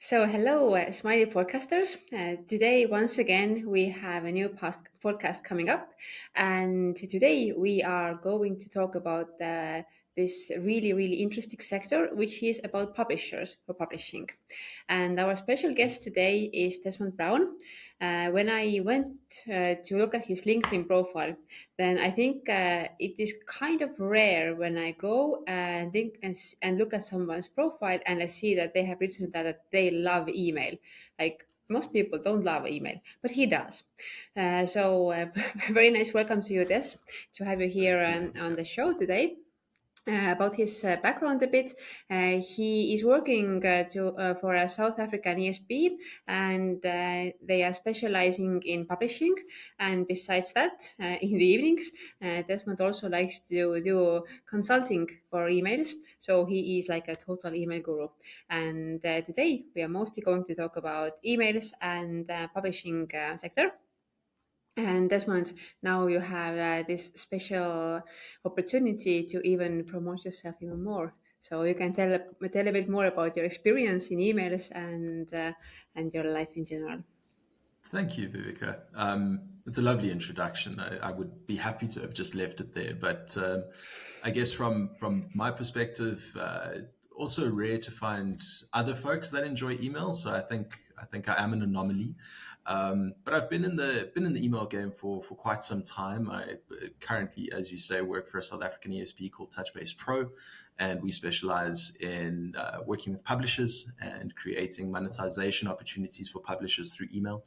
So, hello, Smiley podcasters. Today, once again, we have a new podcast coming up. And today, we are going to talk about this really, really interesting sector, which is about publishers or publishing. And our special guest today is Desmond Brown. When I went to look at his LinkedIn profile, then I think it is kind of rare when I go and think and look at someone's profile and I see that they have written that they love email. Like most people don't love email, but he does. Very nice welcome to you, Des, to have you here Thank you, on Viveka. the show today. About his background a bit, he is working for a South African ESP, and they are specializing in publishing. And besides that, in the evenings, Desmond also likes to do consulting for emails. So he is like a total email guru. And today we are mostly going to talk about emails and publishing sector. And Desmond, now you have this special opportunity to even promote yourself even more. So you can tell a bit more about your experience in emails and your life in general. Thank you, Viveka. It's a lovely introduction. I would be happy to have just left it there, but I guess from my perspective, also rare to find other folks that enjoy email. So I think I am an anomaly. But I've been in the email game for quite some time. I currently, as you say, work for a South African ESP called TouchBase Pro, and we specialize in working with publishers and creating monetization opportunities for publishers through email.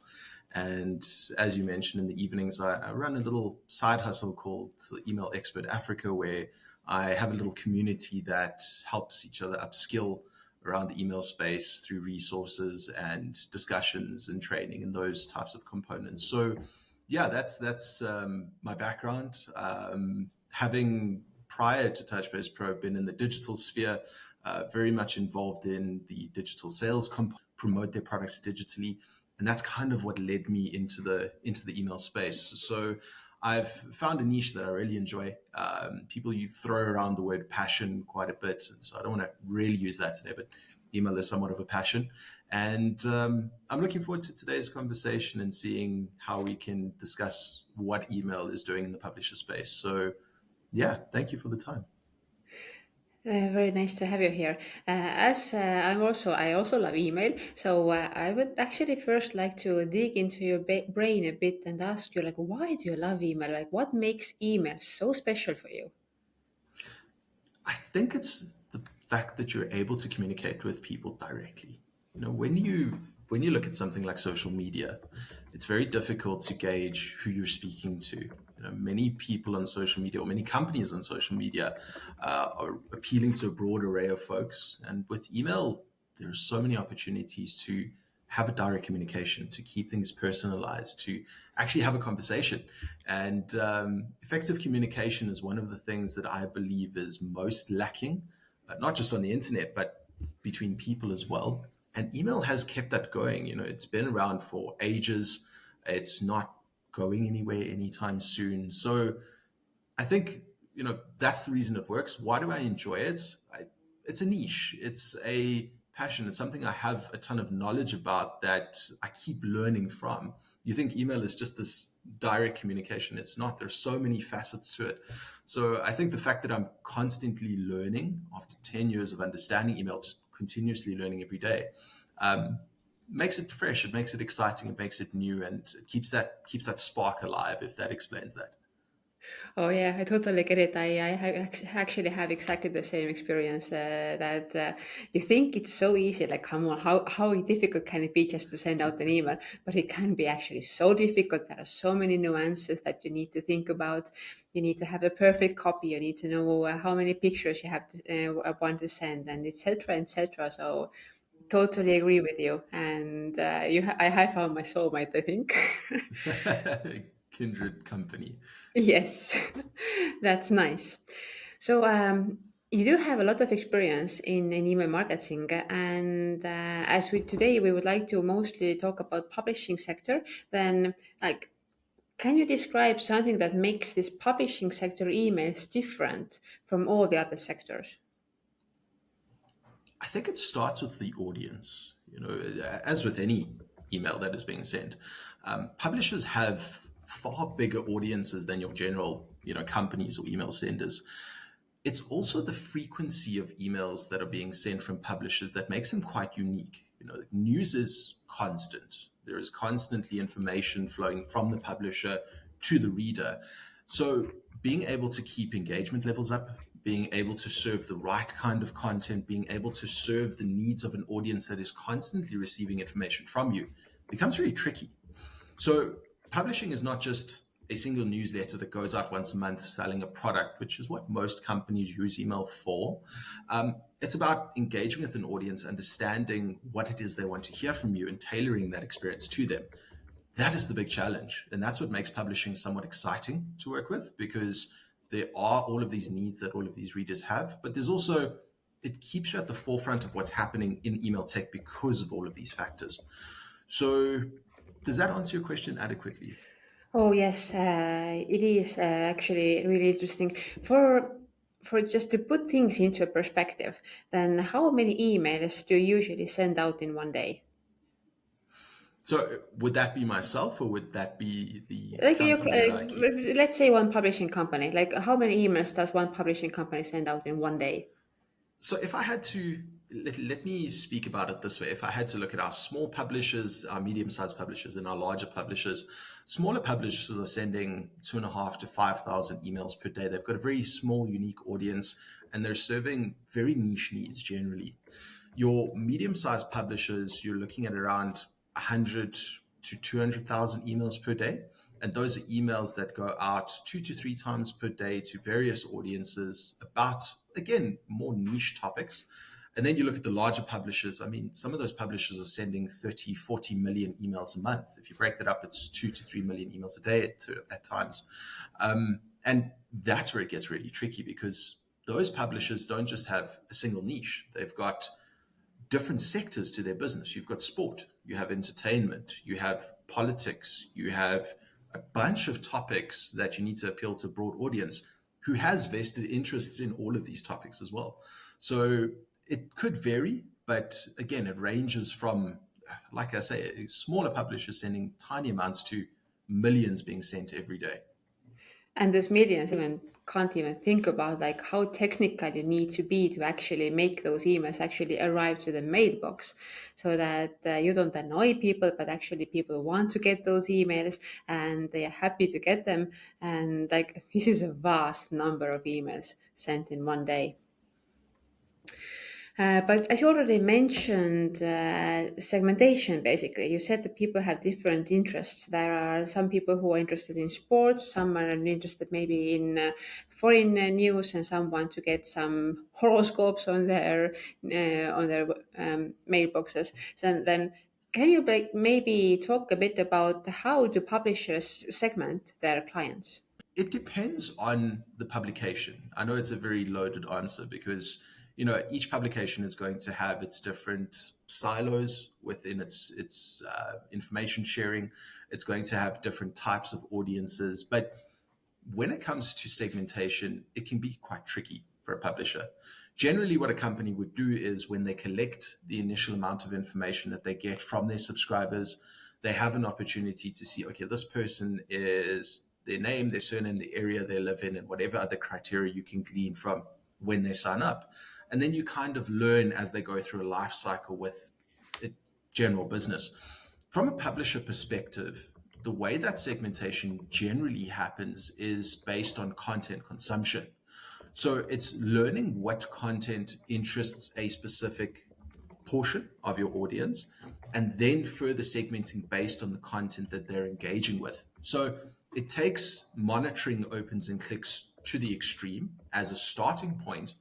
And as you mentioned, in the evenings, I run a little side hustle called Email Expert Africa, where I have a little community that helps each other upskill around the email space through resources and discussions and training and those types of components. So, yeah, that's my background. Having prior to TouchBase Pro been in the digital sphere, very much involved in the digital sales promote their products digitally, and that's kind of what led me into the email space. So I've found a niche that I really enjoy. People, you throw around the word passion quite a bit, so I don't want to really use that today, but email is somewhat of a passion. And I'm looking forward to today's conversation and seeing how we can discuss what email is doing in the publisher space. So, yeah, thank you for the time. Very nice to have you here. As I also love email. So I would actually first like to dig into your brain a bit and ask you, like, why do you love email? Like, what makes email so special for you? I think it's the fact that you're able to communicate with people directly. When you look at something like social media, it's very difficult to gauge who you're speaking to. Many people on social media or many companies on social media are appealing to a broad array of folks. And with email, there are so many opportunities to have a direct communication, to keep things personalized, to actually have a conversation. And effective communication is one of the things that I believe is most lacking, not just on the internet, but between people as well. And email has kept that going. It's been around for ages. It's not going anywhere anytime soon. So I think, that's the reason it works. Why do I enjoy it? It's a niche. It's a passion. It's something I have a ton of knowledge about that I keep learning from. You think email is just this direct communication. It's not. There's so many facets to it. So I think the fact that I'm constantly learning after 10 years of understanding email, just continuously learning every day, makes it fresh. It makes it exciting. It makes it new, and it keeps that spark alive. If that explains that. Oh yeah, I totally get it. Actually have exactly the same experience that you think it's so easy. Like, come on, how difficult can it be just to send out an email? But it can be actually so difficult. There are so many nuances that you need to think about. You need to have a perfect copy. You need to know how many pictures you have to want to send, and etc. etc. So totally agree with you. And I have found my soulmate, I think. Kindred company. Yes, that's nice. So you do have a lot of experience in email marketing, and as we today we would like to mostly talk about publishing sector. Then, like, can you describe something that makes this publishing sector emails different from all the other sectors? I think it starts with the audience. as with any email that is being sent, publishers have far bigger audiences than your general, companies or email senders. It's also the frequency of emails that are being sent from publishers that makes them quite unique. News is constant. There is constantly information flowing from the publisher to the reader. So being able to keep engagement levels up, being able to serve the right kind of content, being able to serve the needs of an audience that is constantly receiving information from you becomes really tricky. So publishing is not just a single newsletter that goes out once a month selling a product, which is what most companies use email for. It's about engaging with an audience, understanding what it is they want to hear from you and tailoring that experience to them. That is the big challenge. And that's what makes publishing somewhat exciting to work with, because there are all of these needs that all of these readers have, but there's also, it keeps you at the forefront of what's happening in email tech because of all of these factors. So does that answer your question adequately? Oh yes, it is actually really interesting. For just to put things into perspective, then how many emails do you usually send out in one day? So would that be myself, or would that be the Like you, company that I keep? let's say one publishing company. Like how many emails does one publishing company send out in one day? So if I had to, let me speak about it this way. If I had to look at our small publishers, our medium-sized publishers, and our larger publishers, smaller publishers are sending 2.5 to 5,000 emails per day. They've got a very small, unique audience, and they're serving very niche needs generally. Your medium-sized publishers, you're looking at around 100 to 200,000 emails per day. And those are emails that go out 2 to 3 times per day to various audiences about, again, more niche topics. And then you look at the larger publishers. I mean, some of those publishers are sending 30, 40 million emails a month. If you break that up, it's 2 to 3 million emails a day at times. And that's where it gets really tricky, because those publishers don't just have a single niche. They've got different sectors to their business. You've got sport, you have entertainment, you have politics, you have a bunch of topics that you need to appeal to a broad audience who has vested interests in all of these topics as well. So it could vary, but again, it ranges from, like I say, smaller publishers sending tiny amounts to millions being sent every day. And this millions even can't even think about like how technical you need to be to actually make those emails actually arrive to the mailbox, so that you don't annoy people, but actually people want to get those emails and they are happy to get them. And like this is a vast number of emails sent in one day. But as you already mentioned, segmentation basically, you said that people have different interests. There are some people who are interested in sports, some are interested maybe in foreign news, and some want to get some horoscopes on their mailboxes. So then, can you like maybe talk a bit about how do publishers segment their clients? It depends on the publication. I know it's a very loaded answer because each publication is going to have its different silos within its information sharing. It's going to have different types of audiences, but when it comes to segmentation, it can be quite tricky for a publisher. Generally, what a company would do is when they collect the initial amount of information that they get from their subscribers, they have an opportunity to see, okay, this person is their name, their surname, the area they live in, and whatever other criteria you can glean from when they sign up. And then you kind of learn as they go through a life cycle with general business. From a publisher perspective, the way that segmentation generally happens is based on content consumption. So it's learning what content interests a specific portion of your audience, and then further segmenting based on the content that they're engaging with. So it takes monitoring opens and clicks to the extreme as a starting point,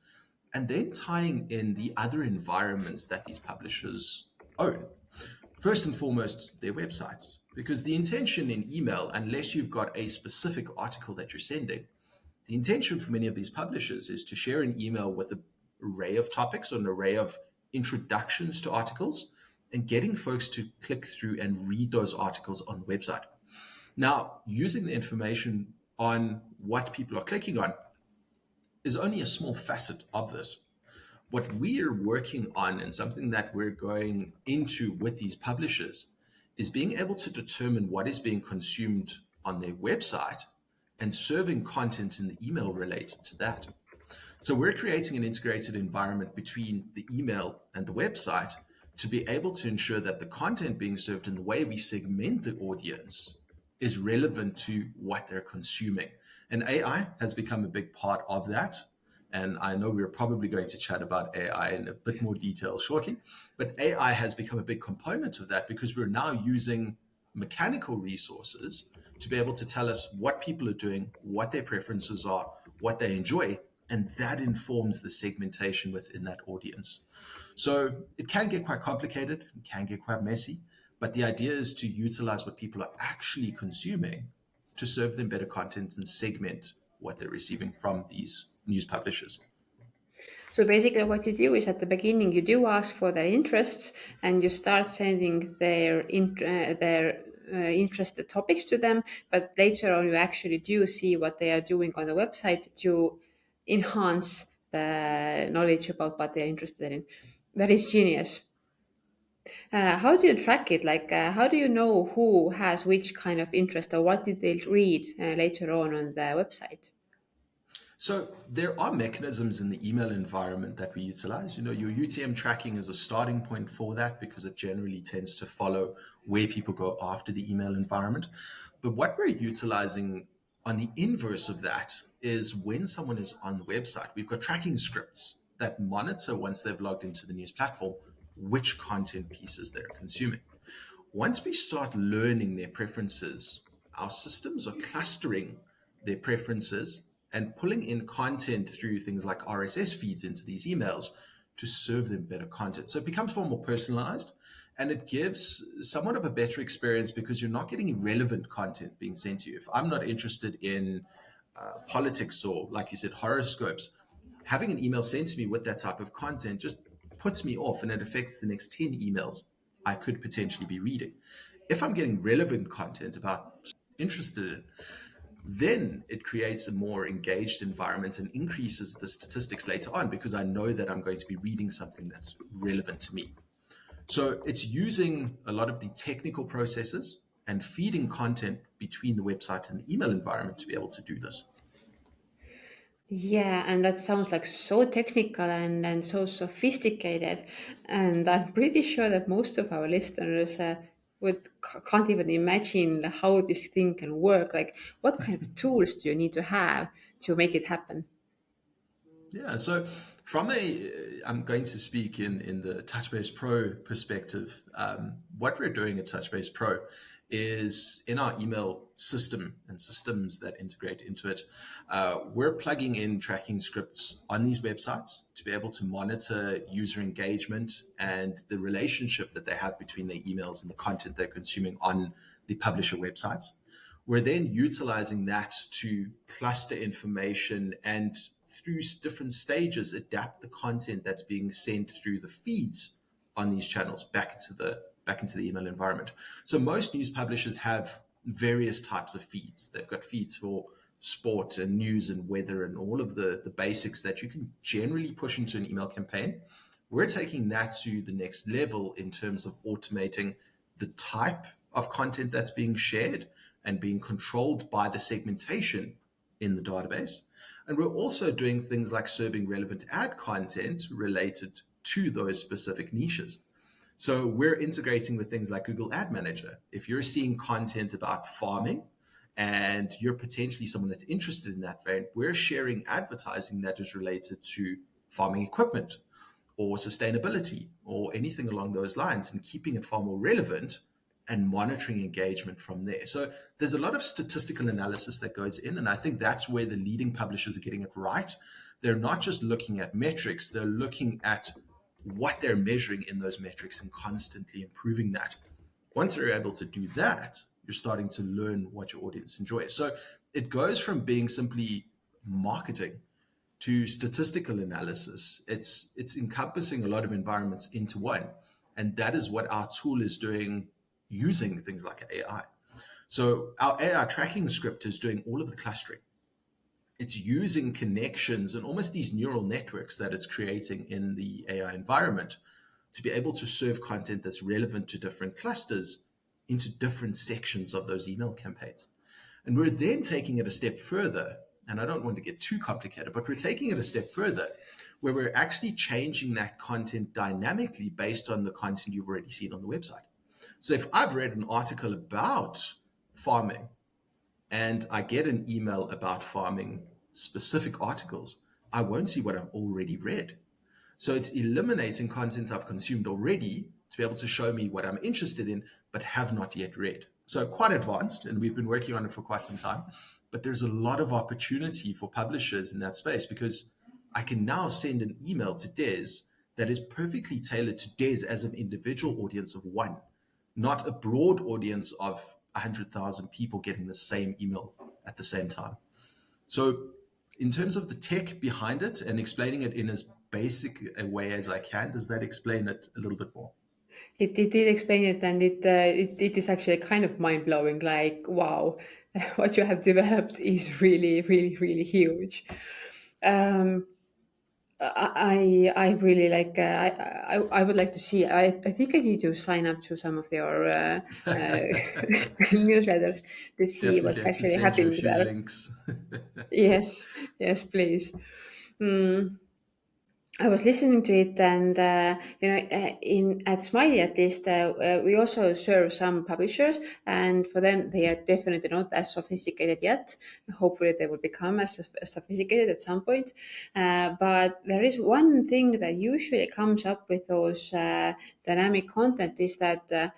and then tying in the other environments that these publishers own. First and foremost, their websites. Because the intention in email, unless you've got a specific article that you're sending, the intention for many of these publishers is to share an email with an array of topics or an array of introductions to articles and getting folks to click through and read those articles on the website. Now, using the information on what people are clicking on is only a small facet of this. What we are working on, and something that we're going into with these publishers, is being able to determine what is being consumed on their website and serving content in the email related to that. So we're creating an integrated environment between the email and the website to be able to ensure that the content being served and the way we segment the audience is relevant to what they're consuming. And AI has become a big part of that. And I know we're probably going to chat about AI in a bit more detail shortly, but AI has become a big component of that because we're now using mechanical resources to be able to tell us what people are doing, what their preferences are, what they enjoy, and that informs the segmentation within that audience. So it can get quite complicated, it can get quite messy, but the idea is to utilize what people are actually consuming to serve them better content and segment what they're receiving from these news publishers. So basically, what you do is at the beginning you do ask for their interests, and you start sending their interested topics to them. But later on, you actually do see what they are doing on the website to enhance the knowledge about what they are interested in. That is genius. How do you track it? Like, how do you know who has which kind of interest, or what did they read later on the website? So there are mechanisms in the email environment that we utilize. You know, your UTM tracking is a starting point for that because it generally tends to follow where people go after the email environment. But what we're utilizing on the inverse of that is when someone is on the website, we've got tracking scripts that monitor once they've logged into the news platform which content pieces they're consuming. Once we start learning their preferences, our systems are clustering their preferences and pulling in content through things like RSS feeds into these emails to serve them better content. So it becomes far more personalized and it gives somewhat of a better experience because you're not getting irrelevant content being sent to you. If I'm not interested in politics or, like you said, horoscopes, having an email sent to me with that type of content just puts me off and it affects the next 10 emails I could potentially be reading. If I'm getting relevant content about interested in, then it creates a more engaged environment and increases the statistics later on because I know that I'm going to be reading something that's relevant to me. So it's using a lot of the technical processes and feeding content between the website and the email environment to be able to do this. Yeah, and that sounds like so technical and so sophisticated. And I'm pretty sure that most of our listeners can't even imagine how this thing can work. Like, what kind of tools do you need to have to make it happen? Yeah, so I'm going to speak in the Touchbase Pro perspective. What we're doing at Touchbase Pro is in our email system and systems that integrate into it, we're plugging in tracking scripts on these websites to be able to monitor user engagement and the relationship that they have between their emails and the content they're consuming on the publisher websites. We're then utilizing that to cluster information and through different stages adapt the content that's being sent through the feeds on these channels back into the email environment. So most news publishers have various types of feeds. They've got feeds for sport and news and weather and all of the basics that you can generally push into an email campaign. We're taking that to the next level in terms of automating the type of content that's being shared and being controlled by the segmentation in the database. And we're also doing things like serving relevant ad content related to those specific niches. So we're integrating with things like Google Ad Manager. If you're seeing content about farming and you're potentially someone that's interested in that vein, we're sharing advertising that is related to farming equipment or sustainability or anything along those lines and keeping it far more relevant and monitoring engagement from there. So there's a lot of statistical analysis that goes in, and I think that's where the leading publishers are getting it right. They're not just looking at metrics, they're looking at what they're measuring in those metrics and constantly improving that. Once they're able to do that, you're starting to learn what your audience enjoys. So it goes from being simply marketing to statistical analysis. It's encompassing a lot of environments into one. And that is what our tool is doing using things like AI. So our AI tracking script is doing all of the clustering. it's using connections and almost these neural networks that it's creating in the AI environment to be able to serve content that's relevant to different clusters into different sections of those email campaigns. And we're then taking it a step further, and I don't want to get too complicated, but we're taking it a step further where we're actually changing that content dynamically based on the content you've already seen on the website. So if I've read an article about farming and I get an email about farming specific articles, I won't see what I've already read. So it's eliminating content I've consumed already to be able to show me what I'm interested in, but have not yet read. So quite advanced, and we've been working on it for quite some time. But there's a lot of opportunity for publishers in that space because I can now send an email to Des that is perfectly tailored to Des as an individual audience of one, not a broad audience of 100,000 people getting the same email at the same time. So, in terms of the tech behind it and explaining it in as basic a way as I can, does that explain it a little bit more? It did explain it, and it is actually kind of mind blowing. Like, wow, what you have developed is really, really, really huge. Um, I really like. I would like to see. I think I need to sign up to some of your newsletters to see Definitely what's have to actually send you a happening few there. links. Yes, yes, please. Mm. I was listening to it, and in at Smiley at least, we also serve some publishers, and for them, they are definitely not as sophisticated yet. Hopefully, they will become as sophisticated at some point. But there is one thing that usually comes up with those dynamic content is that.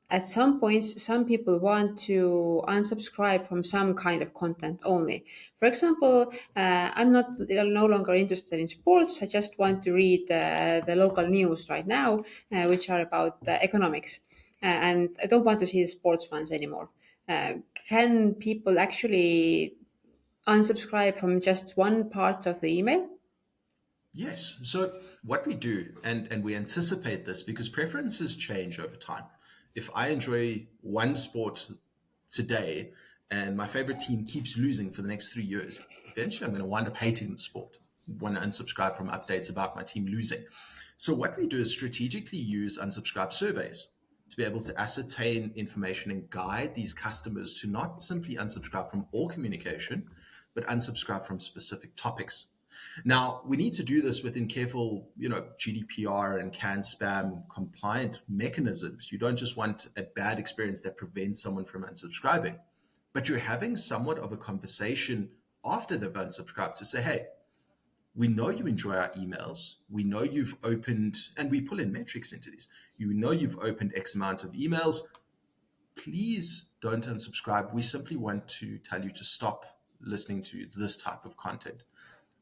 At some points, some people want to unsubscribe from some kind of content only. For example, I'm no longer interested in sports. I just want to read the local news right now, which are about economics, and I don't want to see the sports ones anymore. Can people actually unsubscribe from just one part of the email? Yes. So what we do, and we anticipate this because preferences change over time. If I enjoy one sport today and my favorite team keeps losing for the next 3 years, eventually I'm going to wind up hating the sport, want to unsubscribe from updates about my team losing. So what we do is strategically use unsubscribe surveys to be able to ascertain information and guide these customers to not simply unsubscribe from all communication, but unsubscribe from specific topics. Now, we need to do this within careful, GDPR and CAN spam compliant mechanisms. You don't just want a bad experience that prevents someone from unsubscribing, but you're having somewhat of a conversation after they've unsubscribed to say, hey, we know you enjoy our emails. We know you've opened, and we pull in metrics into these. You know you've opened X amount of emails. Please don't unsubscribe. We simply want to tell you to stop listening to this type of content.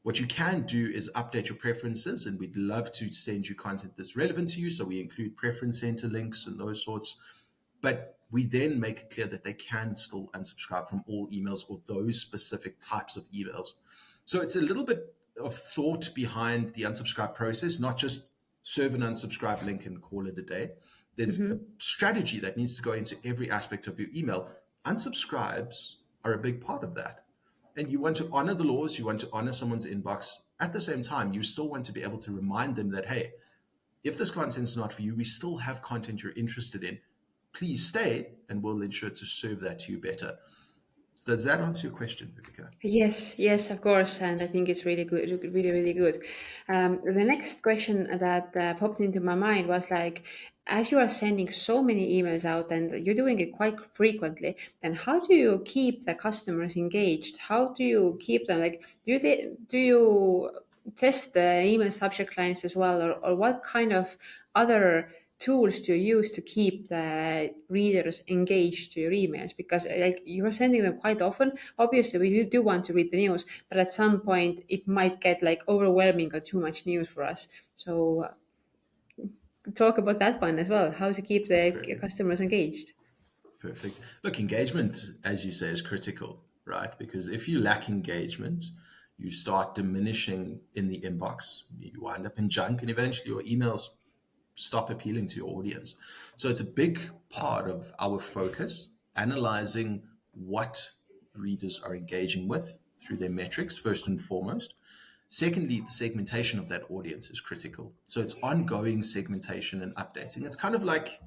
What you can do is update your preferences, and we'd love to send you content that's relevant to you. So we include preference center links and those sorts. But we then make it clear that they can still unsubscribe from all emails or those specific types of emails. So it's a little bit of thought behind the unsubscribe process, not just serve an unsubscribe link and call it a day. There's a strategy that needs to go into every aspect of your email. Unsubscribes are a big part of that. And you want to honor the laws, you want to honor someone's inbox. At the same time, you still want to be able to remind them that, hey, if this content's not for you, we still have content you're interested in. Please stay, and we'll ensure to serve that to you better. So does that answer your question, Viveka? Yes, yes, of course, and I think it's really good, really, really good. The next question that popped into my mind was like, as you are sending so many emails out and you're doing it quite frequently, then how do you keep the customers engaged? How do you keep them like? Do you test the email subject lines as well, or what kind of other tools do you use to keep the readers engaged to your emails? Because like you're sending them quite often. Obviously, we do want to read the news, but at some point it might get like overwhelming or too much news for us. So talk about that one as well. How to keep the Perfect. customers engaged. Perfect. Look, engagement, as you say, is critical, right? Because if you lack engagement, you start diminishing in the inbox. You wind up in junk, and eventually your emails stop appealing to your audience. So it's a big part of our focus, analyzing what readers are engaging with through their metrics, first and foremost. Secondly, the segmentation of that audience is critical. So it's ongoing segmentation and updating. It's kind of like,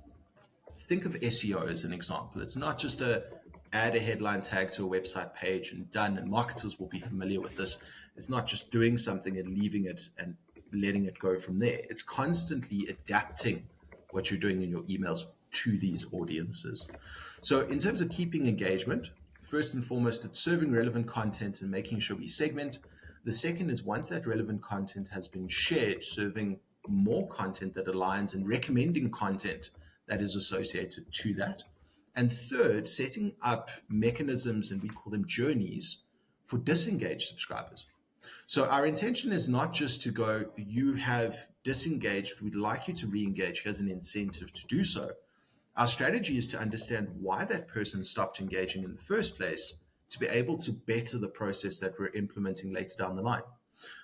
think of SEO as an example. It's not just add a headline tag to a website page and done, and marketers will be familiar with this. It's not just doing something and leaving it and letting it go from there. It's constantly adapting what you're doing in your emails to these audiences. So in terms of keeping engagement, first and foremost, it's serving relevant content and making sure we segment. The second is, once that relevant content has been shared, serving more content that aligns and recommending content that is associated to that. And third, setting up mechanisms, and we call them journeys, for disengaged subscribers. So our intention is not just to go, you have disengaged, we'd like you to re-engage, here's an incentive to do so. Our strategy is to understand why that person stopped engaging in the first place, to be able to better the process that we're implementing later down the line.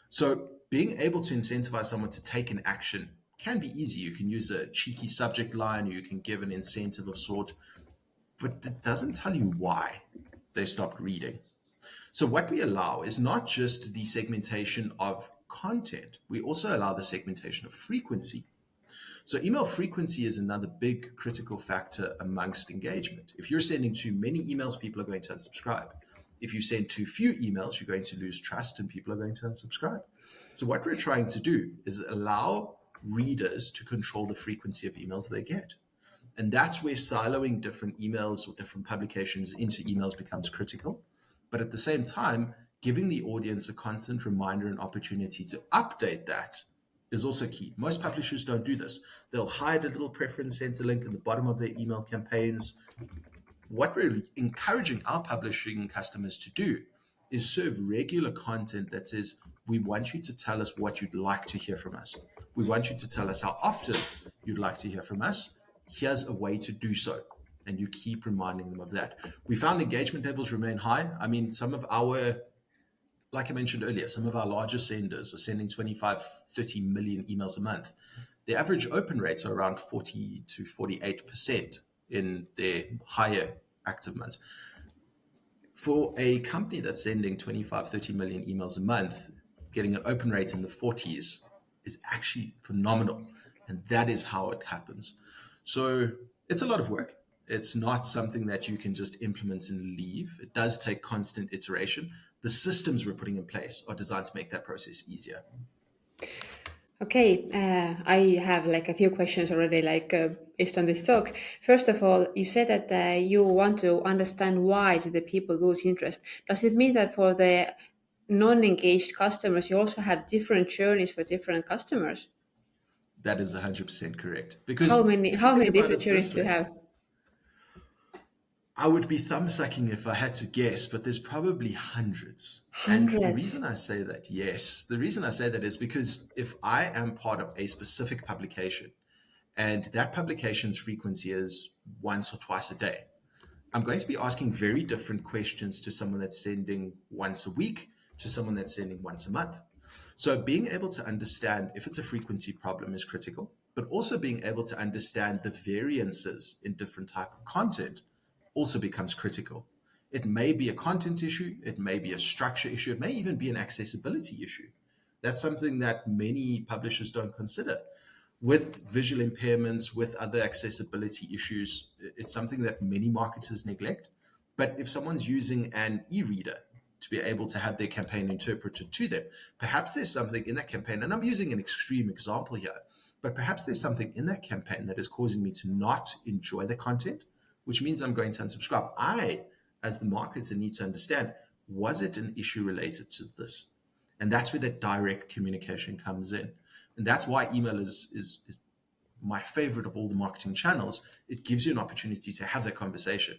So being able to incentivize someone to take an action can be easy. You can use a cheeky subject line, or you can give an incentive of sort, but it doesn't tell you why they stopped reading. So what we allow is not just the segmentation of content, we also allow the segmentation of frequency. So email frequency is another big critical factor amongst engagement. If you're sending too many emails, people are going to unsubscribe. If you send too few emails, you're going to lose trust and people are going to unsubscribe. So what we're trying to do is allow readers to control the frequency of emails they get. And that's where siloing different emails or different publications into emails becomes critical. But at the same time, giving the audience a constant reminder and opportunity to update that is also key. Most publishers don't do this. They'll hide a little preference center link in the bottom of their email campaigns. What we're encouraging our publishing customers to do is serve regular content that says, we want you to tell us what you'd like to hear from us. We want you to tell us how often you'd like to hear from us. Here's a way to do so. And you keep reminding them of that. We found engagement levels remain high. I mean, like I mentioned earlier, some of our largest senders are sending 25, 30 million emails a month. The average open rates are around 40 to 48% in their higher active months. For a company that's sending 25, 30 million emails a month, getting an open rate in the 40s is actually phenomenal. And that is how it happens. So it's a lot of work. It's not something that you can just implement and leave. It does take constant iteration. The systems we're putting in place are designed to make that process easier. Okay, I have like a few questions already, based on this talk. First of all, you said that you want to understand why do the people lose interest. Does it mean that for the non-engaged customers, you also have different journeys for different customers? That is 100% correct. How Because many if you how think many about different it journeys this do you way, have? I would be thumb sucking if I had to guess, but there's probably hundreds. And the Hundreds. reason I say that, yes, the reason I say that is because if I am part of a specific publication and that publication's frequency is once or twice a day, I'm going to be asking very different questions to someone that's sending once a week to someone that's sending once a month. So being able to understand if it's a frequency problem is critical, but also being able to understand the variances in different type of content also becomes critical. It may be a content issue, it may be a structure issue, it may even be an accessibility issue. That's something that many publishers don't consider. With visual impairments, with other accessibility issues, it's something that many marketers neglect. But if someone's using an e-reader to be able to have their campaign interpreted to them, perhaps there's something in that campaign, and I'm using an extreme example here, but perhaps there's something in that campaign that is causing me to not enjoy the content, which means I'm going to unsubscribe. I, as the marketer, need to understand, was it an issue related to this? And that's where that direct communication comes in. And that's why email is my favorite of all the marketing channels. It gives you an opportunity to have that conversation.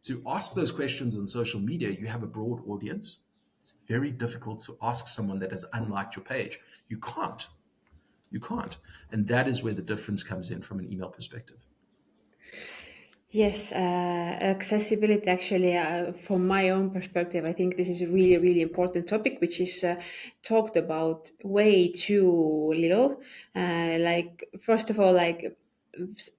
To ask those questions on social media, you have a broad audience. It's very difficult to ask someone that has unliked your page. You can't. You can't. And that is where the difference comes in from an email perspective. Yes, accessibility actually, from my own perspective, I think this is a really, really important topic, which is talked about way too little. First of all,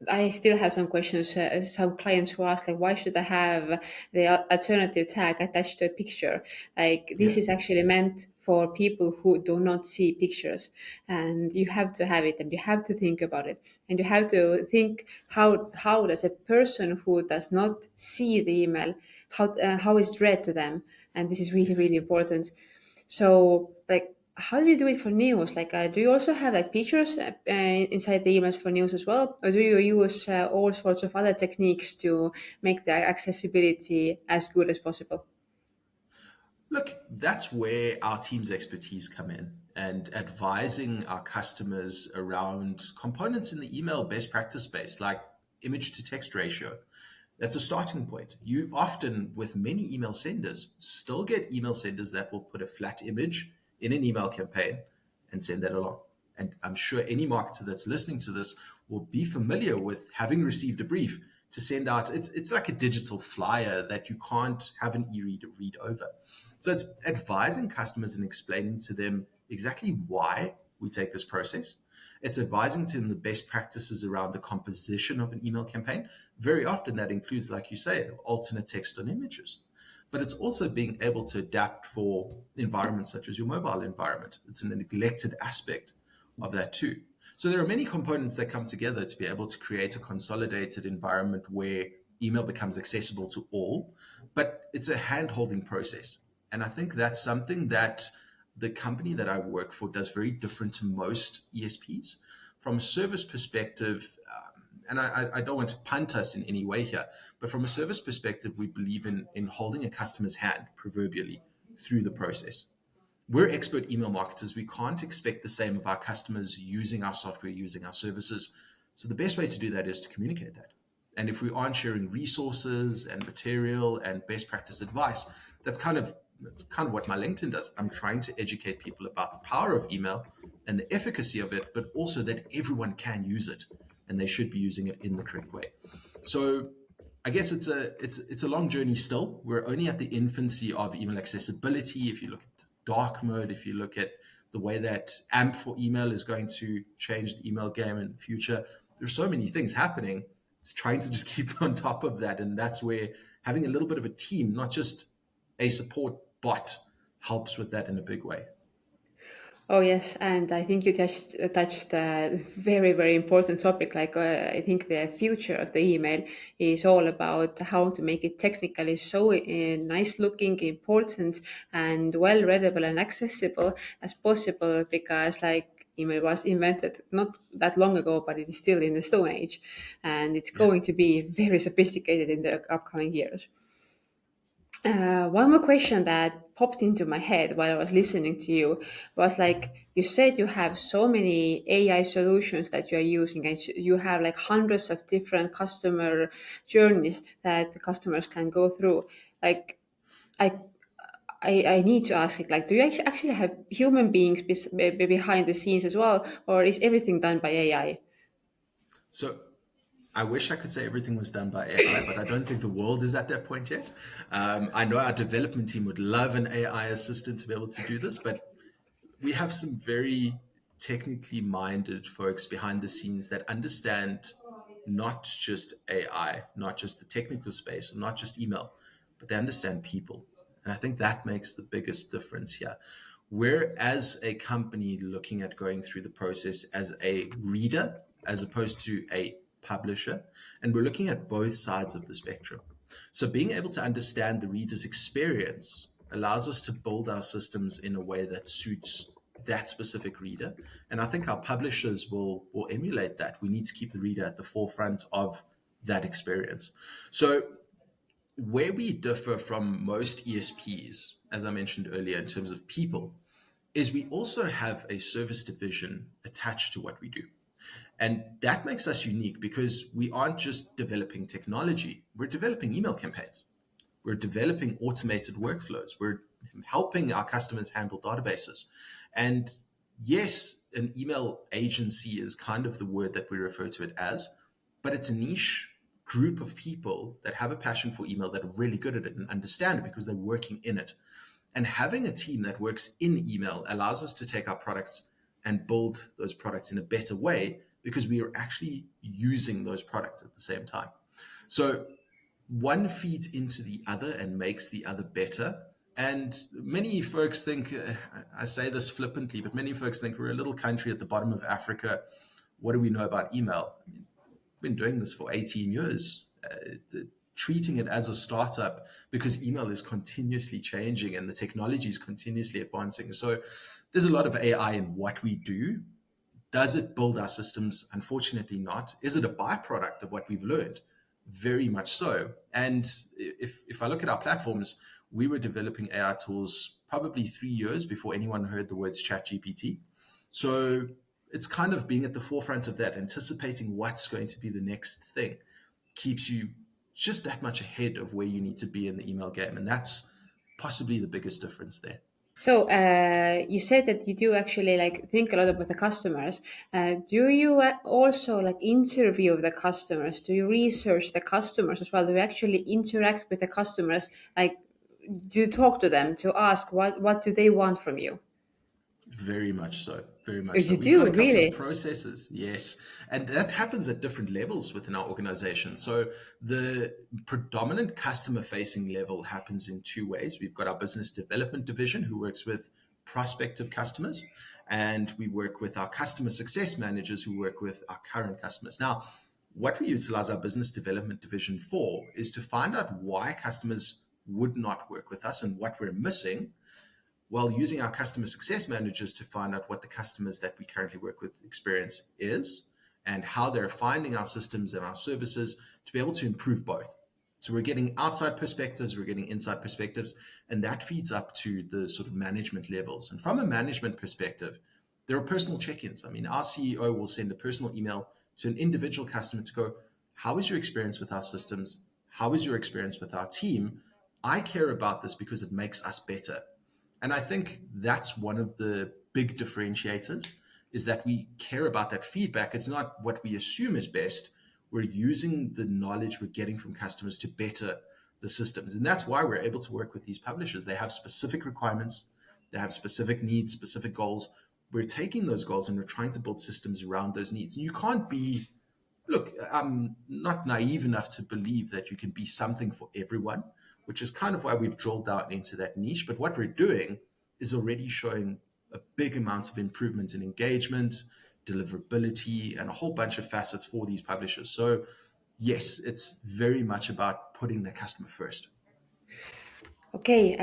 I still have some questions. Some clients who ask, like, why should I have the alternative tag attached to a picture? Like, Yeah. this is actually meant for people who do not see pictures, and you have to have it, and you have to think about it, and you have to think how does a person who does not see the email, how is it read to them, and this is really Yes. really important. So, like, how do you do it for news? Like, do you also have like pictures inside the emails for news as well, or do you use all sorts of other techniques to make the accessibility as good as possible? Look, that's where our team's expertise come in and advising our customers around components in the email best practice space, like image to text ratio. That's a starting point. You often, with many email senders, still get email senders that will put a flat image in an email campaign and send that along. And I'm sure any marketer that's listening to this will be familiar with having received a brief to send out. It's like a digital flyer that you can't have an e-reader read over. So it's advising customers and explaining to them exactly why we take this process. It's advising to them the best practices around the composition of an email campaign. Very often that includes, like you say, alternate text on images. But it's also being able to adapt for environments such as your mobile environment. It's a neglected aspect of that too. So there are many components that come together to be able to create a consolidated environment where email becomes accessible to all, but it's a hand-holding process. And I think that's something that the company that I work for does very different to most ESPs. From a service perspective, and I don't want to punt us in any way here, but from a service perspective, we believe in holding a customer's hand, proverbially, through the process. We're expert email marketers. We can't expect the same of our customers using our software, using our services. So the best way to do that is to communicate that. And if we aren't sharing resources and material and best practice advice, that's kind of what my LinkedIn does. I'm trying to educate people about the power of email and the efficacy of it, but also that everyone can use it and they should be using it in the correct way. So I guess it's a long journey still. We're only at the infancy of email accessibility. If you look at dark mode, if you look at the way that AMP for email is going to change the email game in the future, there's so many things happening. It's trying to just keep on top of that, and that's where having a little bit of a team, not just a support bot, helps with that in a big way. Oh yes, and I think you just touched a very very important topic. Like, I think the future of the email is all about how to make it technically so nice looking, important, and well readable and accessible as possible. Because, like, email was invented not that long ago, but it is still in the Stone Age, and it's Yeah. going to be very sophisticated in the upcoming years. One more question that popped into my head while I was listening to you was, like, you said you have so many AI solutions that you are using, and you have like hundreds of different customer journeys that the customers can go through. Like, I I need to ask, like, do you actually have human beings behind the scenes as well, or is everything done by AI? So I wish I could say everything was done by AI, but I don't think the world is at that point yet. I know our development team would love an AI assistant to be able to do this, but we have some very technically minded folks behind the scenes that understand not just AI, not just the technical space, not just email, but they understand people. And I think that makes the biggest difference here. We're, as a company, looking at going through the process as a reader as opposed to a publisher. And we're looking at both sides of the spectrum. So being able to understand the reader's experience allows us to build our systems in a way that suits that specific reader. And I think our publishers will emulate that. We need to keep the reader at the forefront of that experience. So where we differ from most ESPs, as I mentioned earlier, in terms of people, is we also have a service division attached to what we do. And that makes us unique because we aren't just developing technology, we're developing email campaigns. We're developing automated workflows. We're helping our customers handle databases. And yes, an email agency is kind of the word that we refer to it as, but it's a niche group of people that have a passion for email that are really good at it and understand it because they're working in it. And having a team that works in email allows us to take our products and build those products in a better way because we are actually using those products at the same time. So one feeds into the other and makes the other better. And many folks think, I say this flippantly, but many folks think we're a little country at the bottom of Africa. What do we know about email? I mean, I've been doing this for 18 years, treating it as a startup because email is continuously changing and the technology is continuously advancing. So there's a lot of AI in what we do. Does it build our systems? Unfortunately, not. Is it a byproduct of what we've learned? Very much so. And if I look at our platforms, we were developing AI tools probably 3 years before anyone heard the words ChatGPT. So it's kind of being at the forefront of that, anticipating what's going to be the next thing, keeps you just that much ahead of where you need to be in the email game. And that's possibly the biggest difference there. So you said that you do actually like think a lot about the customers. Do you also like interview the customers? Do you research the customers as well? Do you actually interact with the customers? Like, do you talk to them to ask what do they want from you? Very much so. Very Oh, much so. you We've got a do couple of really? processes, yes. And that happens at different levels within our organization. So the predominant customer facing level happens in two ways. We've got our business development division who works with prospective customers, and we work with our customer success managers who work with our current customers. Now, what we utilize our business development division for is to find out why customers would not work with us and what we're missing, while using our customer success managers to find out what the customers that we currently work with experience is and how they're finding our systems and our services to be able to improve both. So we're getting outside perspectives, we're getting inside perspectives, and that feeds up to the sort of management levels. And from a management perspective, there are personal check-ins. I mean, our CEO will send a personal email to an individual customer to go, how is your experience with our systems? How is your experience with our team? I care about this because it makes us better. And I think that's one of the big differentiators is that we care about that feedback. It's not what we assume is best. We're using the knowledge we're getting from customers to better the systems. And that's why we're able to work with these publishers. They have specific requirements, they have specific needs, specific goals. We're taking those goals and we're trying to build systems around those needs. And you can't be, look, I'm not naive enough to believe that you can be something for everyone, which is kind of why we've drilled down into that niche. But what we're doing is already showing a big amount of improvement in engagement, deliverability, and a whole bunch of facets for these publishers. So, yes, it's very much about putting the customer first. Okay,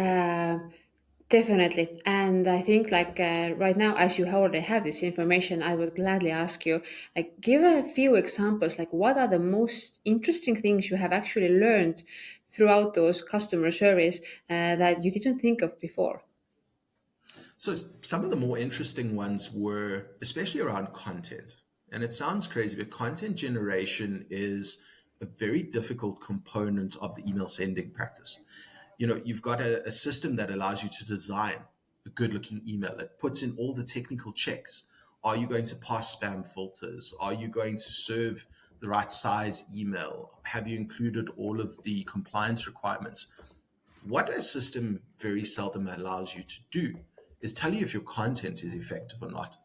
definitely. And I think like right now, as you already have this information, I would gladly ask you, like, give a few examples, like what are the most interesting things you have actually learned throughout those customer surveys that you didn't think of before? So some of the more interesting ones were especially around content. And it sounds crazy, but content generation is a very difficult component of the email sending practice. You know, you've got a system that allows you to design a good looking email. It puts in all the technical checks. Are you going to pass spam filters? Are you going to serve the right size email? Have you included all of the compliance requirements? What a system very seldom allows you to do is tell you if your content is effective or not.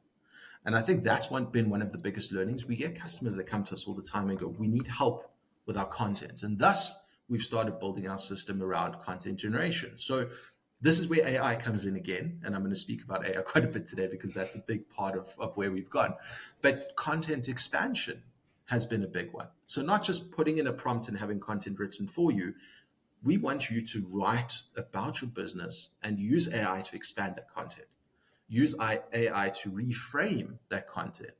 And I think that's been one of the biggest learnings. We get customers that come to us all the time and go, we need help with our content. And thus, we've started building our system around content generation. So this is where AI comes in again. And I'm going to speak about AI quite a bit today because that's a big part of where we've gone. But content expansion has been a big one. So not just putting in a prompt and having content written for you, we want you to write about your business and use AI to expand that content. Use AI to reframe that content.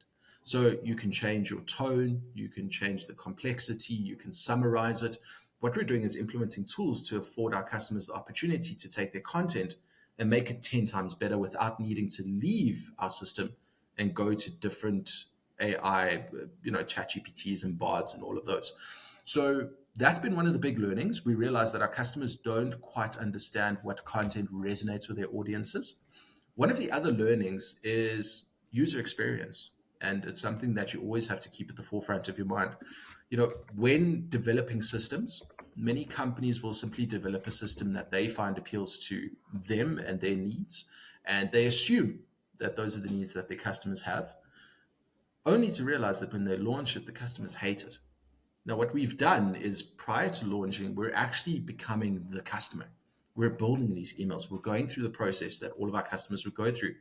So you can change your tone, you can change the complexity, you can summarize it. What we're doing is implementing tools to afford our customers the opportunity to take their content and make it 10 times better without needing to leave our system and go to different AI, chat GPTs and bots and all of those. So that's been one of the big learnings. We realize that our customers don't quite understand what content resonates with their audiences. One of the other learnings is user experience. And it's something that you always have to keep at the forefront of your mind. You know, when developing systems, many companies will simply develop a system that they find appeals to them and their needs. And they assume that those are the needs that their customers have, only to realize that when they launch it, the customers hate it. Now, what we've done is prior to launching, we're actually becoming the customer. We're building these emails. We're going through the process that all of our customers would go through.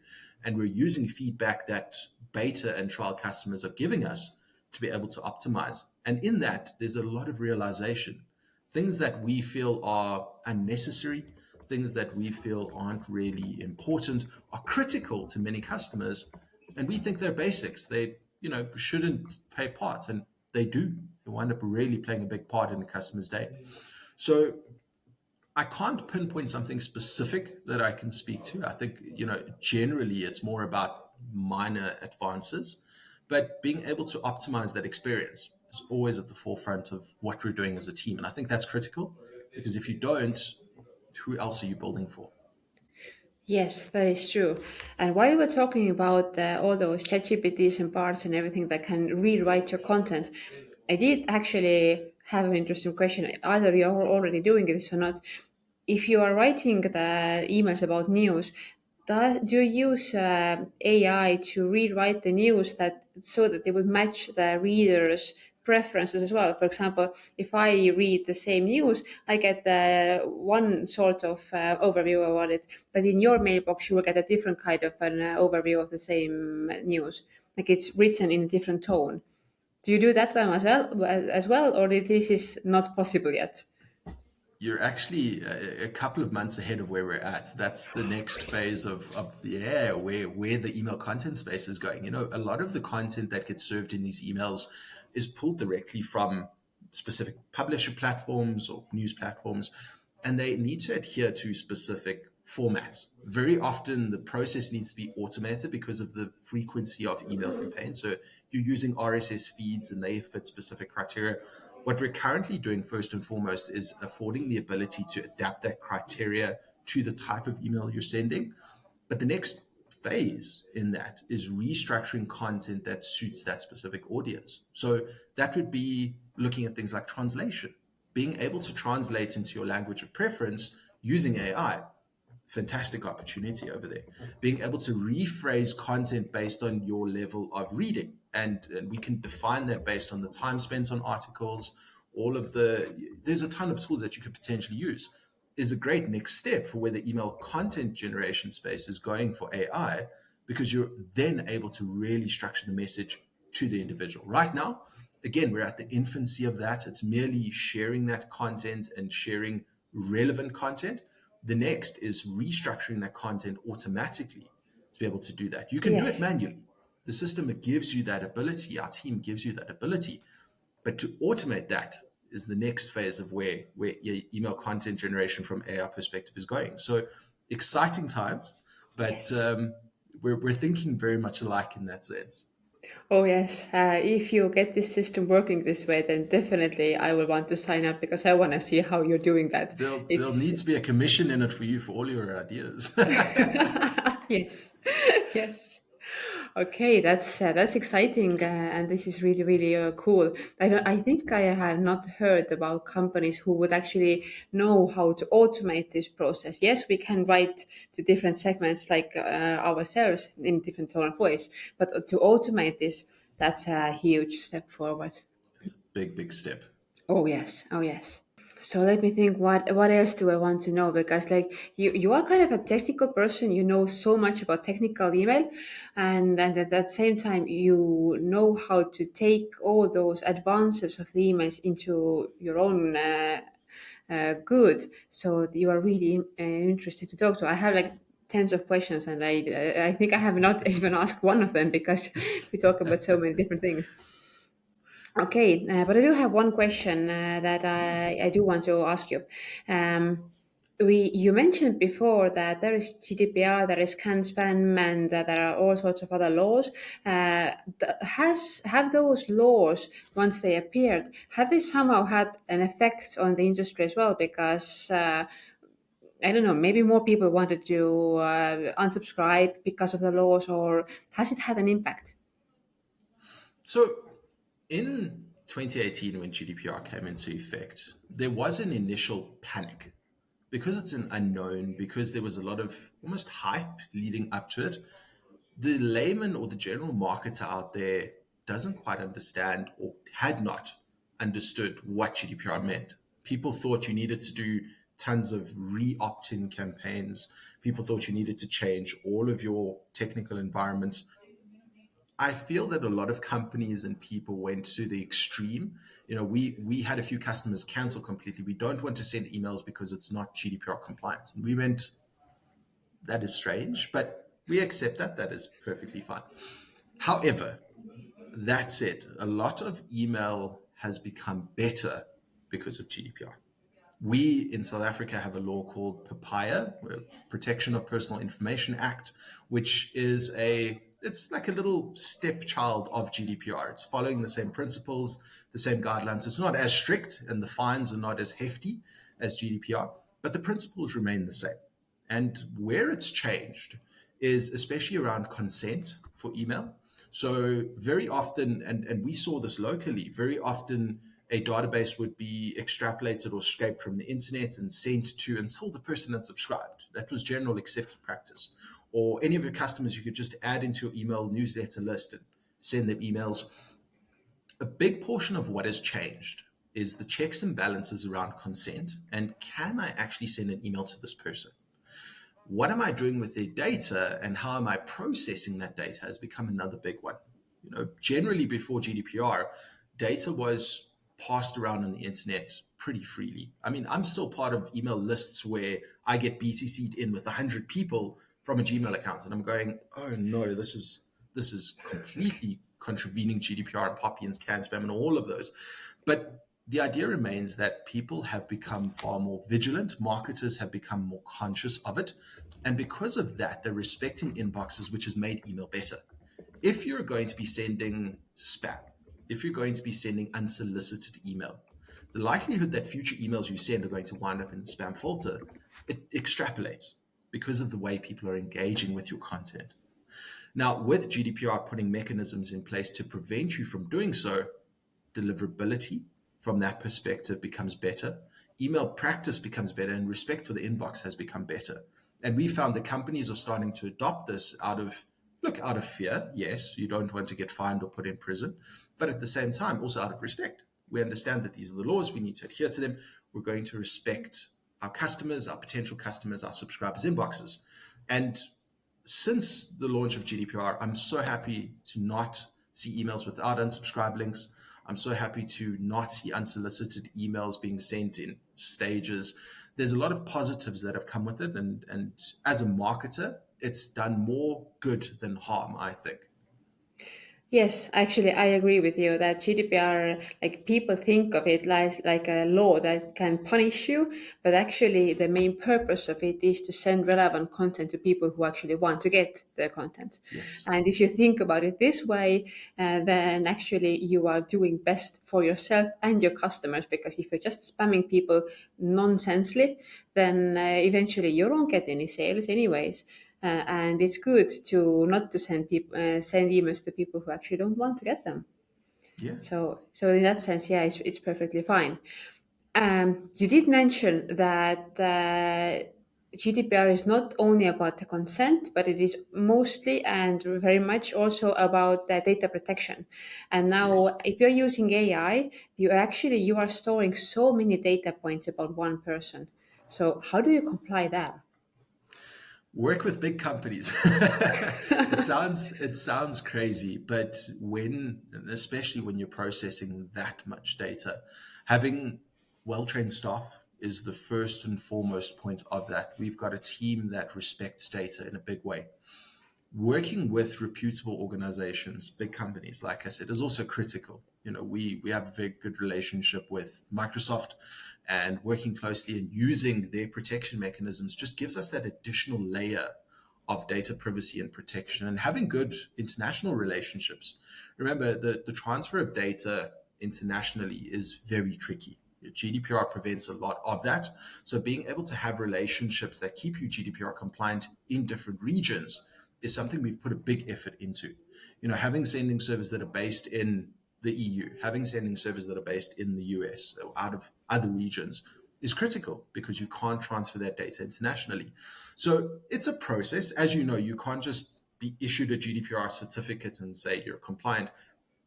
And we're using feedback that beta and trial customers are giving us to be able to optimize. And in that, there's a lot of realization. Things that we feel are unnecessary, things that we feel aren't really important, are critical to many customers. And we think they're basics. They, shouldn't play parts. And they do. They wind up really playing a big part in the customer's day. So I can't pinpoint something specific that I can speak to. I think, generally it's more about minor advances, but being able to optimize that experience is always at the forefront of what we're doing as a team. And I think that's critical because if you don't, who else are you building for? Yes, that is true. And while we were talking about all those ChatGPTs and parts and everything that can rewrite your content, I did actually have an interesting question. Either you're already doing this or not. If you are writing the emails about news, do you use AI to rewrite the news that so that it would match the reader's preferences as well? For example, if I read the same news, I get the one sort of overview about it, but in your mailbox, you will get a different kind of an overview of the same news. Like it's written in a different tone. Do you do that by as well, or this is not possible yet? You're actually a couple of months ahead of where we're at. That's the next phase of yeah, where the email content space is going. A lot of the content that gets served in these emails is pulled directly from specific publisher platforms or news platforms, and they need to adhere to specific formats. Very often, the process needs to be automated because of the frequency of email campaigns. So you're using RSS feeds, and they fit specific criteria. What we're currently doing first and foremost is affording the ability to adapt that criteria to the type of email you're sending. But the next phase in that is restructuring content that suits that specific audience. So that would be looking at things like translation, being able to translate into your language of preference using AI. Fantastic opportunity over there. Being able to rephrase content based on your level of reading. And we can define that based on the time spent on articles, there's a ton of tools that you could potentially use. Is a great next step for where the email content generation space is going for AI, because you're then able to really structure the message to the individual. Right now, again, we're at the infancy of that. It's merely sharing that content and sharing relevant content. The next is restructuring that content automatically to be able to do that. You can do it Yes. manually. The system gives you that ability. Our team gives you that ability. But to automate that is the next phase of where your email content generation from AI perspective is going. So exciting times, but Yes. we're thinking very much alike in that sense. Oh, yes. If you get this system working this way, then definitely I will want to sign up because I want to see how you're doing that. There'll It's need to be a commission in it for you for all your ideas. yes, yes. Okay, that's exciting, and this is really really cool. I think I have not heard about companies who would actually know how to automate this process. Yes, we can write to different segments like ourselves in different tone of voice, but to automate this, that's a huge step forward. It's a big, big step. Oh yes, oh yes. So let me think what else do I want to know, because like you are kind of a technical person, you know so much about technical email, and at that same time you know how to take all those advances of the emails into your own good. So you are really interesting to talk to. I have like tens of questions, and I think I have not even asked one of them because we talk about so many different things. Okay, but I do have one question that I do want to ask you. You mentioned before that there is GDPR, there is can spam, and that there are all sorts of other laws. Have those laws, once they appeared, have they somehow had an effect on the industry as well? Because I don't know, maybe more people wanted to unsubscribe because of the laws, or has it had an impact? So in 2018, when GDPR came into effect, there was an initial panic because it's an unknown, because there was a lot of almost hype leading up to it. the layman or the general marketer out there doesn't quite understand or had not understood what GDPR meant. People thought you needed to do tons of re-opt-in campaigns. People thought you needed to change all of your technical environments. I feel that a lot of companies and people went to the extreme. We had a few customers cancel completely. We don't want to send emails because it's not GDPR compliant. And we went, that is strange, but we accept that. That is perfectly fine. However, that said, a lot of email has become better because of GDPR. We in South Africa have a law called PPIA, Protection of Personal Information Act, which is it's like a little stepchild of GDPR. It's following the same principles, the same guidelines. It's not as strict and the fines are not as hefty as GDPR, but the principles remain the same. And where it's changed is especially around consent for email. So very often, and we saw this locally, very often a database would be extrapolated or scraped from the internet and sent to until the person had subscribed. That was general accepted practice. Or any of your customers, you could just add into your email newsletter list and send them emails. A big portion of what has changed is the checks and balances around consent. And can I actually send an email to this person? What am I doing with their data and how am I processing that data has become another big one. Generally before GDPR, data was passed around on the internet pretty freely. I mean, I'm still part of email lists where I get BCC'd in with 100 people from a Gmail account, and I'm going, oh no, this is completely contravening GDPR and poppy and scan spam and all of those. But the idea remains that people have become far more vigilant. Marketers have become more conscious of it. And because of that, they're respecting inboxes, which has made email better. If you're going to be sending spam, if you're going to be sending unsolicited email, the likelihood that future emails you send are going to wind up in the spam filter, it extrapolates because of the way people are engaging with your content. Now, with GDPR putting mechanisms in place to prevent you from doing so, deliverability from that perspective becomes better. Email practice becomes better, and respect for the inbox has become better. And we found that companies are starting to adopt this out of fear. Yes, you don't want to get fined or put in prison, but at the same time, also out of respect. We understand that these are the laws. We need to adhere to them. We're going to respect our customers, our potential customers, our subscribers' inboxes. And since the launch of GDPR, I'm so happy to not see emails without unsubscribe links. I'm so happy to not see unsolicited emails being sent in stages. There's a lot of positives that have come with it. And as a marketer, it's done more good than harm, I think. Yes, actually, I agree with you that GDPR, like people think of it like a law that can punish you, but actually the main purpose of it is to send relevant content to people who actually want to get the content. Yes. And if you think about it this way, then actually you are doing best for yourself and your customers, because if you're just spamming people nonsensely, then eventually you don't get any sales anyways. And it's good to not to send people send emails to people who actually don't want to get them. Yeah. So in that sense, yeah, it's perfectly fine. You did mention that GDPR is not only about the consent, but it is mostly and very much also about the data protection. And now, Yes. if you're using AI, you are storing so many data points about one person. So how do you comply there? Work with big companies. It sounds crazy, but especially when you're processing that much data, having well-trained staff is the first and foremost point of that. We've got a team that respects data in a big way. Working with reputable organizations, big companies, like I said, is also critical. We have a very good relationship with Microsoft, and working closely and using their protection mechanisms just gives us that additional layer of data privacy and protection, and having good international relationships. Remember, the transfer of data internationally is very tricky. GDPR prevents a lot of that. So being able to have relationships that keep you GDPR compliant in different regions is something we've put a big effort into. Having sending servers that are based in the EU, having sending servers that are based in the US or out of other regions is critical because you can't transfer that data internationally. So it's a process. As you know, you can't just be issued a GDPR certificate and say you're compliant,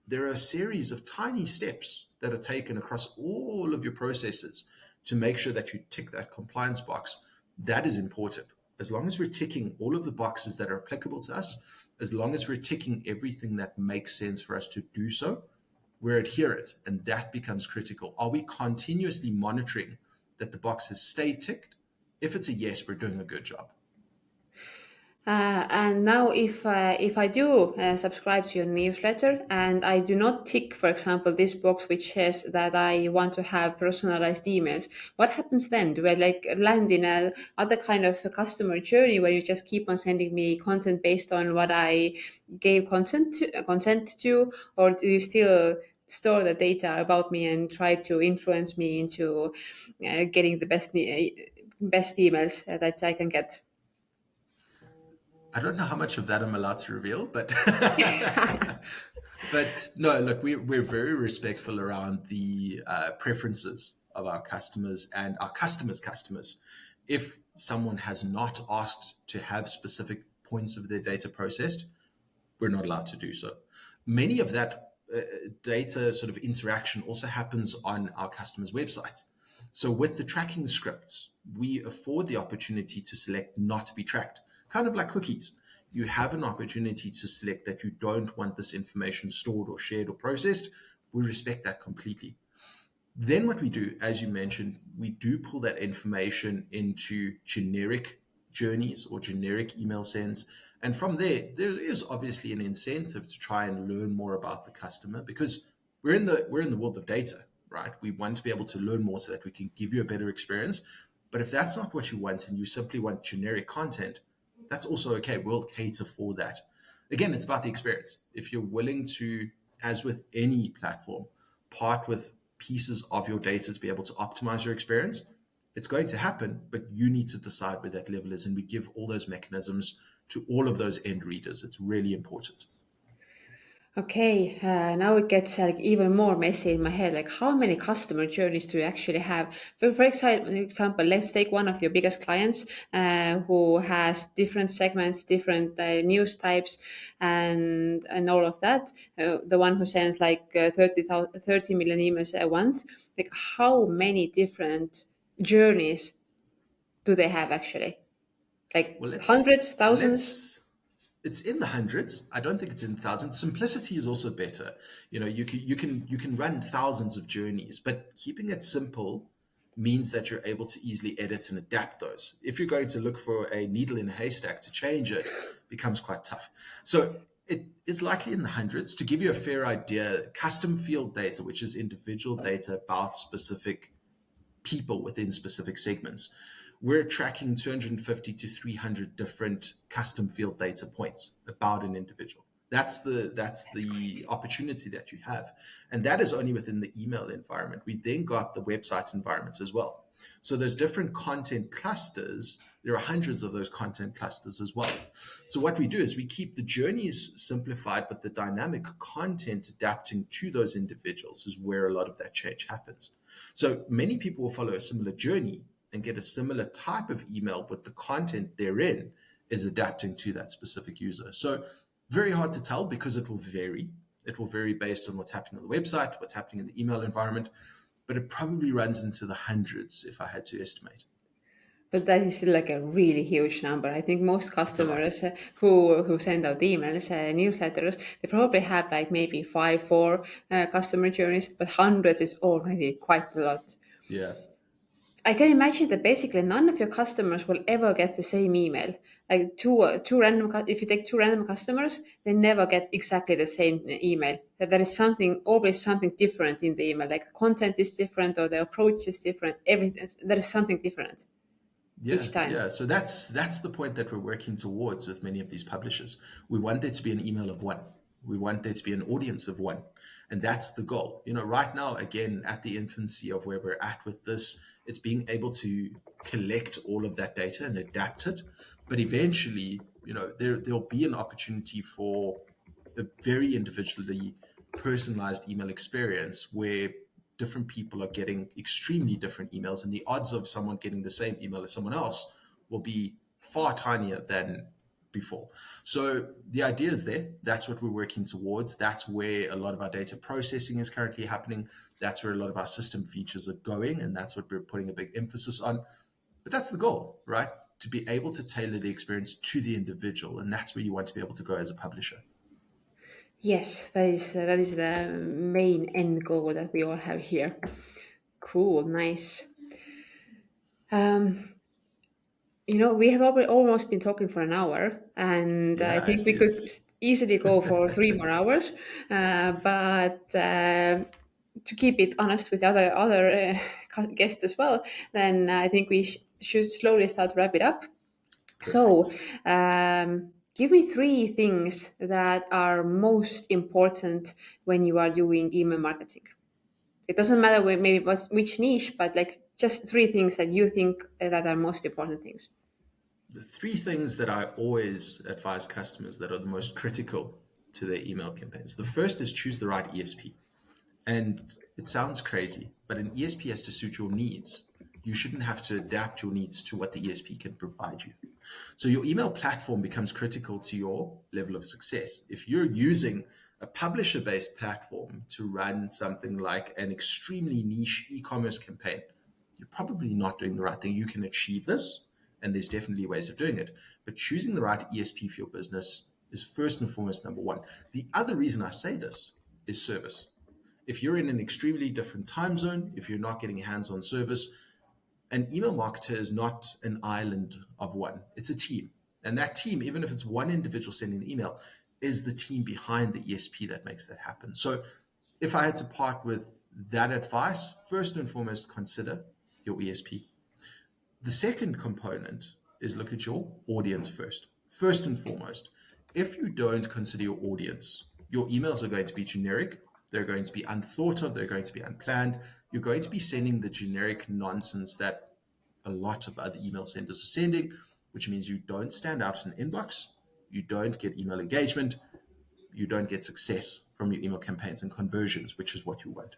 there are a series of tiny steps that are taken across all of your processes to make sure that you tick that compliance box. That is important. As long as we're ticking all of the boxes that are applicable to us, as long as we're ticking everything that makes sense for us to do so, we're adherent, and that becomes critical. Are we continuously monitoring that the boxes stay ticked? If it's a yes, we're doing a good job. And now, if I do subscribe to your newsletter and I do not tick, for example, this box which says that I want to have personalized emails, what happens then? Do I like land in a other kind of a customer journey where you just keep on sending me content based on what I gave consent to, or do you still store the data about me and try to influence me into getting the best emails that I can get? I don't know how much of that I'm allowed to reveal, but but no, look, we're very respectful around the preferences of our customers and our customers' customers. If someone has not asked to have specific points of their data processed, we're not allowed to do so. Many of that data sort of interaction also happens on our customers' websites. So with the tracking scripts, we afford the opportunity to select not to be tracked, kind of like cookies. You have an opportunity to select that you don't want this information stored or shared or processed. We respect that completely. Then what we do, as you mentioned, we do pull that information into generic journeys or generic email sends. And from there, there is obviously an incentive to try and learn more about the customer because we're in the world of data, right? We want to be able to learn more so that we can give you a better experience. But if that's not what you want and you simply want generic content, that's also okay. We'll cater for that. Again, it's about the experience. If you're willing to, as with any platform, part with pieces of your data to be able to optimize your experience, it's going to happen, but you need to decide where that level is. And we give all those mechanisms to all of those end readers. It's really important. Okay, now it gets like even more messy in my head. Like, how many customer journeys do you actually have? For example, let's take one of your biggest clients who has different segments, different news types, and all of that. The one who sends like 30 million emails a month. Like, how many different journeys do they have actually? Like Well, let's hundreds, thousands? let's it's in the hundreds. I don't think it's in thousands. Simplicity is also better. You can run thousands of journeys, but keeping it simple means that you're able to easily edit and adapt those. If you're going to look for a needle in a haystack to change it, becomes quite tough. So it is likely in the hundreds. To give you a fair idea, custom field data, which is individual data about specific people within specific segments. We're tracking 250 to 300 different custom field data points about an individual. That's the opportunity that you have. And that is only within the email environment. We then got the website environment as well. So there's different content clusters. There are hundreds of those content clusters as well. So what we do is we keep the journeys simplified, but the dynamic content adapting to those individuals is where a lot of that change happens. So many people will follow a similar journey and get a similar type of email, but the content therein is adapting to that specific user. So very hard to tell because it will vary. It will vary based on what's happening on the website, what's happening in the email environment, but it probably runs into the hundreds if I had to estimate. But that is still like a really huge number. I think most It's a lot. customers who send out emails, newsletters, they probably have like maybe five, four customer journeys, but hundreds is already quite a lot. Yeah. I can imagine that basically none of your customers will ever get the same email. Like two random, if you take two random customers, they never get exactly the same email. That there is something, always something different in the email. Like the content is different or the approach is different. Everything, there is something different Yeah, each time. yeah. So that's the point that we're working towards with many of these publishers. We want there to be an email of one. We want there to be an audience of one. And that's the goal. Right now, again, at the infancy of where we're at with this, it's being able to collect all of that data and adapt it. But eventually, there'll be an opportunity for a very individually personalized email experience where different people are getting extremely different emails, and the odds of someone getting the same email as someone else will be far tinier than before. So the idea is there. That's what we're working towards. That's where a lot of our data processing is currently happening. That's where a lot of our system features are going. And that's what we're putting a big emphasis on. But that's the goal, right? To be able to tailor the experience to the individual. And that's where you want to be able to go as a publisher. Yes, that is the main end goal that we all have here. Cool, nice. Um, we have almost been talking for an hour, and Yeah, I I think we see. could It's easily go for 3 more hours. But to keep it honest with other guests as well, then I think we should slowly start to wrap it up. So, perfect. give me three things that are most important when you are doing email marketing. It doesn't matter maybe which niche, but like just three things that you think that are most important things. The three things that I always advise customers that are the most critical to their email campaigns. The first is choose the right ESP. And it sounds crazy, but an ESP has to suit your needs. You shouldn't have to adapt your needs to what the ESP can provide you. So your email platform becomes critical to your level of success. If you're using a publisher based platform to run something like an extremely niche e commerce campaign, you're probably not doing the right thing. You can achieve this, and there's definitely ways of doing it. But choosing the right ESP for your business is first and foremost number one. The other reason I say this is service. If you're in an extremely different time zone, if you're not getting hands on service, an email marketer is not an island of one, it's a team. And that team, even if it's one individual sending the email, is the team behind the ESP that makes that happen. So if I had to part with that advice, first and foremost, consider your ESP. The second component is look at your audience first. First and foremost, if you don't consider your audience, your emails are going to be generic. They're going to be unthought of. They're going to be unplanned. You're going to be sending the generic nonsense that a lot of other email senders are sending, which means you don't stand out in inbox. You don't get email engagement. You don't get success from your email campaigns and conversions, which is what you want.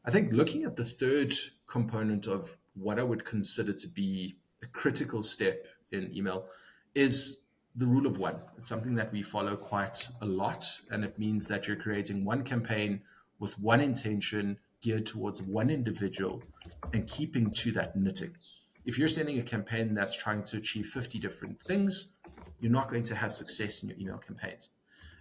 I think looking at the third component of what I would consider to be a critical step in email is the rule of one. It's something that we follow quite a lot, and it means that you're creating one campaign with one intention geared towards one individual and keeping to that knitting. If you're sending a campaign that's trying to achieve 50 different things, you're not going to have success in your email campaigns.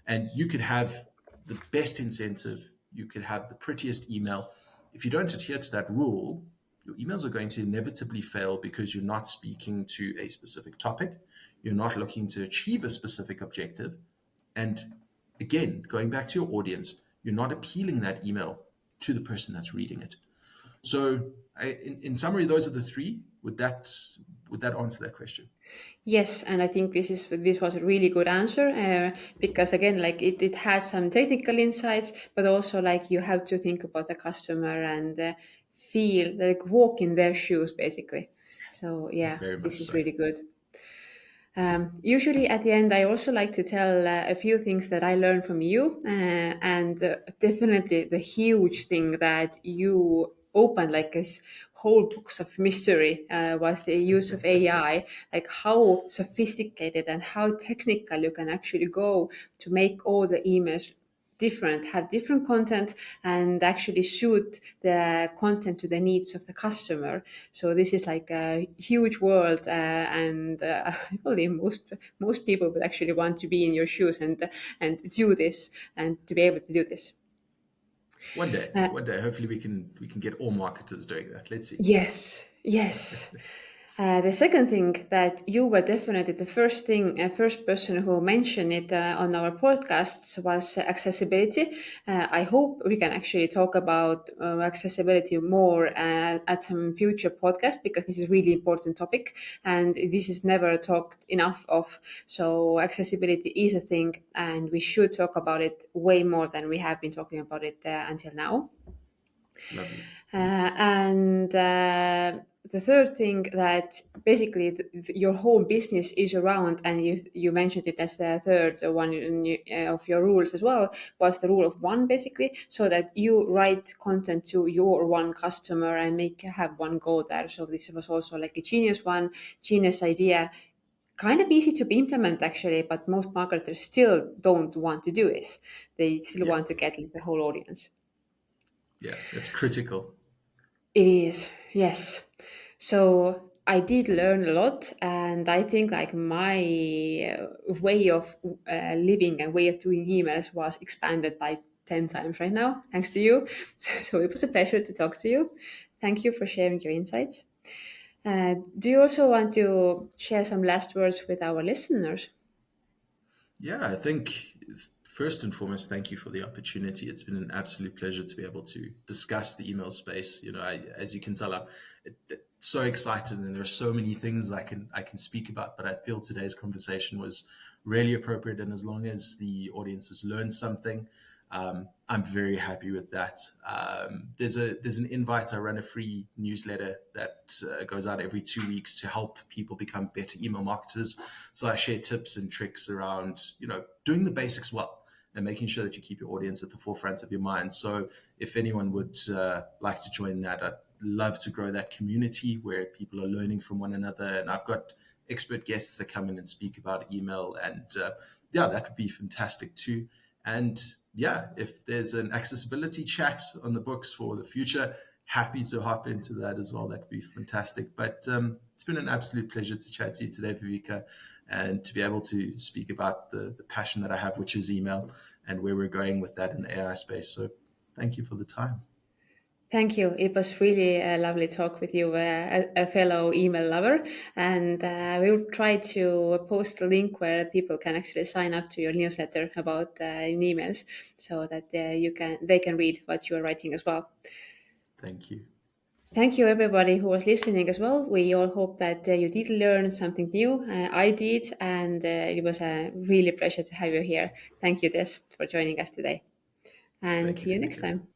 And you could have the best incentive, you could have the prettiest email. If you don't adhere to that rule, your emails are going to inevitably fail because you're not speaking to a specific topic. You're not looking to achieve a specific objective. And again, going back to your audience, you're not appealing that email to the person that's reading it. So, in summary, those are the three. Would that answer that question? Yes, and I think this was a really good answer because again, like it has some technical insights, but also like you have to think about the customer and feel like walk in their shoes basically. So yeah, Very this much is so. really good. Usually at the end, I also like to tell a few things that I learned from you, and definitely the huge thing that you opened like this whole books of mystery was the use of AI, like how sophisticated and how technical you can actually go to make all the emails different, have different content, and actually suit the content to the needs of the customer. So this is like a huge world, and I believe most people would actually want to be in your shoes and do this and to be able to do this. Uh, One day, hopefully we can get all marketers doing that. Let's see. yes, yes. The second thing that you were definitely the first person who mentioned it on our podcasts was accessibility. I hope we can actually talk about accessibility more at some future podcast because this is a really important topic and this is never talked enough of. So accessibility is a thing and we should talk about it way more than we have been talking about it until now. Lovely. And the third thing that basically your whole business is around, and you mentioned it as the third one of your rules as well, was the rule of one, basically, so that you write content to your one customer and have one goal there. So this was also like a genius idea. kind of easy to be implement actually, but most marketers still don't want to do this. They still Yeah, want to get like, the whole audience. yeah, it's critical. It is, yes. So I did learn a lot, and I think like my way of living and way of doing emails was expanded by 10 times right now, thanks to you. So it was a pleasure to talk to you. Thank you for sharing your insights. Do you also want to share some last words with our listeners? Yeah, I think first and foremost, thank you for the opportunity. It's been an absolute pleasure to be able to discuss the email space. As you can tell, I'm so excited, and there are so many things I can speak about. But I feel today's conversation was really appropriate, and as long as the audience has learned something, I'm very happy with that. There's an invite. I run a free newsletter that goes out every 2 weeks to help people become better email marketers. So I share tips and tricks around doing the basics well and making sure that you keep your audience at the forefront of your mind. So if anyone would like to join that, I'd love to grow that community where people are learning from one another. And I've got expert guests that come in and speak about email, and yeah, that would be fantastic too. And yeah, if there's an accessibility chat on the books for the future, happy to hop into that as well. That'd be fantastic. But it's been an absolute pleasure to chat to you today, Viveka, and to be able to speak about the passion that I have, which is email, and where we're going with that in the AI space. So thank you for the time. Thank you. It was really a lovely talk with you, a fellow email lover. And we will try to post a link where people can actually sign up to your newsletter about emails, so that they can read what you are writing as well. Thank you. Thank you, everybody who was listening as well. We all hope that you did learn something new. I did, and it was a really pleasure to have you here. Thank you, Des, for joining us today. And Thank you, see you next Viveka. time.